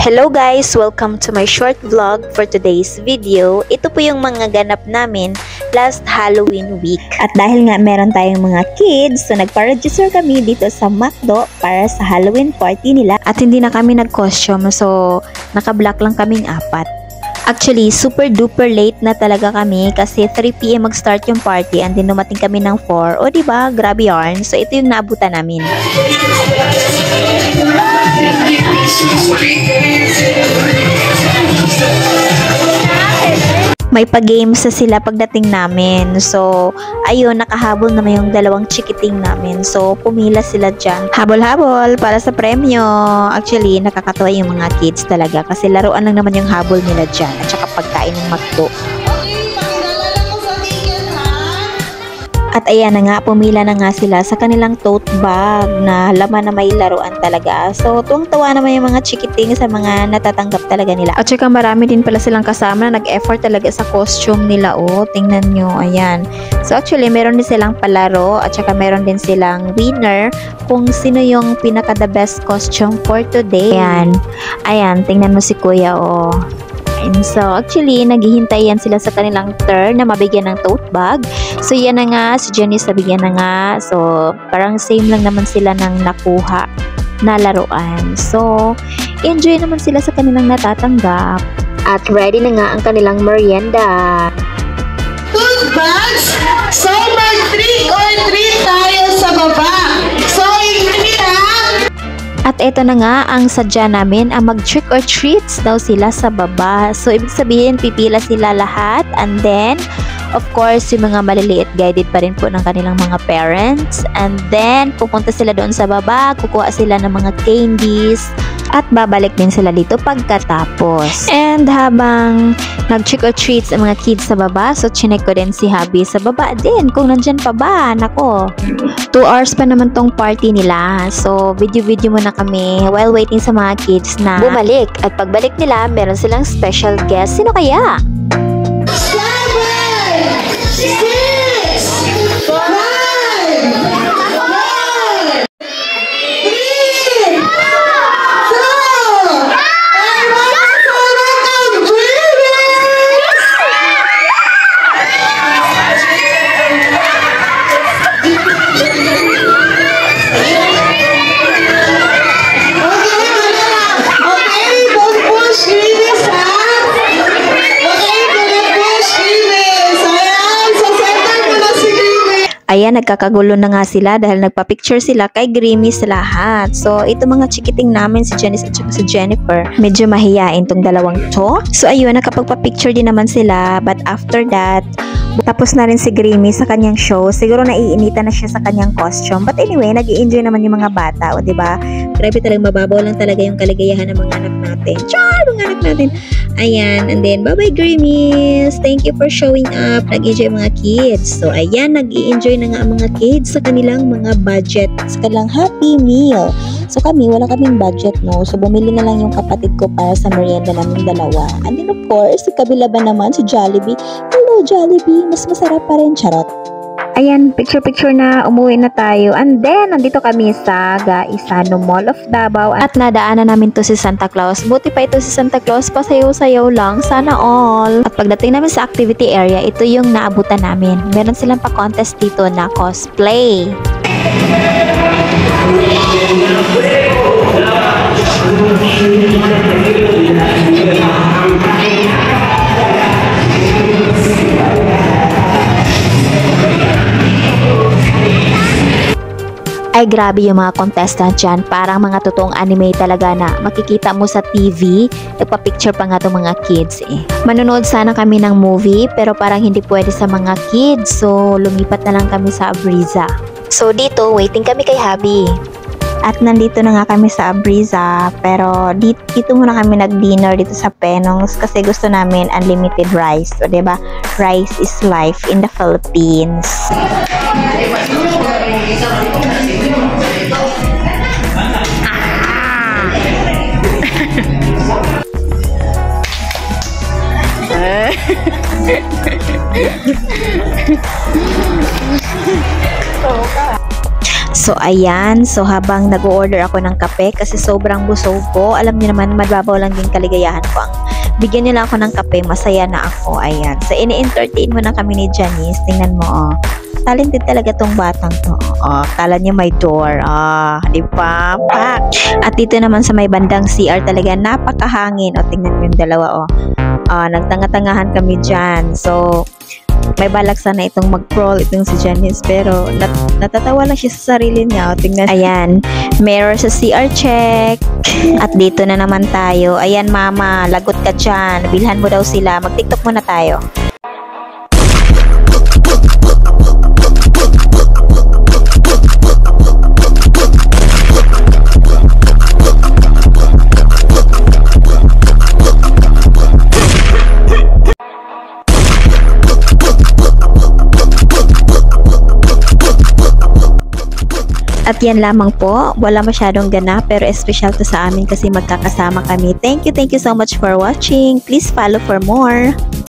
Hello guys! Welcome to my short vlog for today's video. Ito po yung mga ganap namin last Halloween week. At dahil nga meron tayong mga kids, so nagpa-register kami dito sa McDo para sa Halloween party nila. At hindi na kami nag-costume, so naka-black lang kaming apat. Actually, super duper late na talaga kami kasi 3 PM mag-start yung party and then dumating kami ng 4. O diba? Grabe yarn. So ito yung naabutan namin. May pa-games na sila pagdating namin. So, ayun, nakahabol naman yung dalawang chikiting namin. So, pumila sila dyan. Habol-habol para sa premyo. Actually, nakakatawa yung mga kids talaga kasi laruan lang naman yung habol nila dyan at saka pagkain ng McDo. At ayan na nga, pumila na nga sila sa kanilang tote bag na laman na may laruan talaga. So, tuwang-tawa naman yung mga chikiting sa mga natatanggap talaga nila. At saka marami din pala silang kasama na nag-effort talaga sa costume nila. Oh, tingnan nyo, ayan. So, actually, meron din silang palaro at saka meron din silang winner kung sino yung pinaka-the best costume for today. Ayan, ayan, tingnan mo si Kuya, oh. So, actually, naghihintay yan sila sa kanilang turn na mabigyan ng tote bag. So, yan na nga. Si Janice nabigyan na nga. So, parang same lang naman sila ng nakuha na laruan. So, enjoy naman sila sa kanilang natatanggap. At ready na nga ang kanilang merienda. Tote bags! So, mag-trick or treat tayo sa baba. So, i-treat ha! At eto na nga, ang sadya namin, ang mag-trick or treats daw sila sa baba. So, ibig sabihin, pipila sila lahat. And then, of course, yung mga maliliit guided pa rin po ng kanilang mga parents. And then, pupunta sila doon sa baba, kukuha sila ng mga candies. At babalik din sila dito pagkatapos. And habang nag-trick or treats ang mga kids sa baba, so chinek ko din si Habi sa baba din kung nandyan pa ba. Nako, 2 hours pa naman tong party nila. So video-video muna kami while waiting sa mga kids na bumalik. At pagbalik nila, meron silang special guest. Sino kaya? 7, 6, 5, 4, 3, 2, Ayan, nagkakagulo na nga sila dahil nagpa-picture sila kay Grimis lahat. So, ito mga chikiting namin, si Janice at si Jennifer, medyo mahiyain tong dalawang to. So, ayun, nakapagpa-picture din naman sila. But after that, tapos na rin si Grimis sa kanyang show. Siguro naiinita na siya sa kanyang costume. But anyway, nag-i-enjoy naman yung mga bata. O, diba? Grabe talagang mababaw lang talaga yung kaligayahan ng mga anak natin. Char! Mga anak natin. Ayan. And then, bye-bye Grimis! Thank you for showing up. Nag-enjoy mga kids. So, ayan, nag-i-enjoy na nga ang mga kids sa kanilang mga budget, sa kanilang Happy Meal. So kami, wala kaming budget, no? So bumili na lang yung kapatid ko para sa merienda namin dalawa. And then of course, sa kabila ba naman si Jollibee. Hello Jollibee, mas masarap pa rin, charot. Ayan, picture-picture na, umuwi na tayo. And then, nandito kami sa Gaisano Mall of Davao. At nadaanan namin to si Santa Claus. Buti pa ito si Santa Claus, pasayaw-sayaw lang. Sana all. At pagdating namin sa activity area, ito yung naabutan namin. Meron silang pa-contest dito na cosplay. Ay grabe yung mga contestant dyan, parang mga totoong anime talaga na makikita mo sa TV. Nagpa-picture pa nga itong mga kids eh. Manonood sana kami ng movie pero parang hindi pwede sa mga kids, so lumipat na lang kami sa Abriza. So dito, waiting kami kay Habi. At nandito na nga kami sa Abriza, pero dito muna kami nag-dinner dito sa Penongs kasi gusto namin unlimited rice. So, diba? Rice is life in the Philippines. So ayan, so habang nag-order ako ng kape kasi sobrang busog ko, alam niyo naman mababaw lang din kaligayahan ko. Bigyan nila ako ng kape, masaya na ako. Ayan, so ini-entertain mo na kami ni Janice. Tingnan mo, oh. Talented talaga tong batang to. Oh, kala niya may door. Di ba? Pak! At dito naman sa may bandang CR talaga napakahangin. O, tingnan mo yung dalawa, oh. Nagtanga-tangahan kami dyan. So, may balak sana itong mag-crawl itong si Janice, pero natatawa lang siya sa sarili niya. O, tingnan. Ayan, mirror sa CR check. At dito na naman tayo. Ayan, mama, lagot ka dyan. Bilhan mo daw sila. Mag-TikTok muna tayo. At yan lamang po, wala masyadong ganap pero espesyal to sa amin kasi magkakasama kami. Thank you so much for watching. Please follow for more.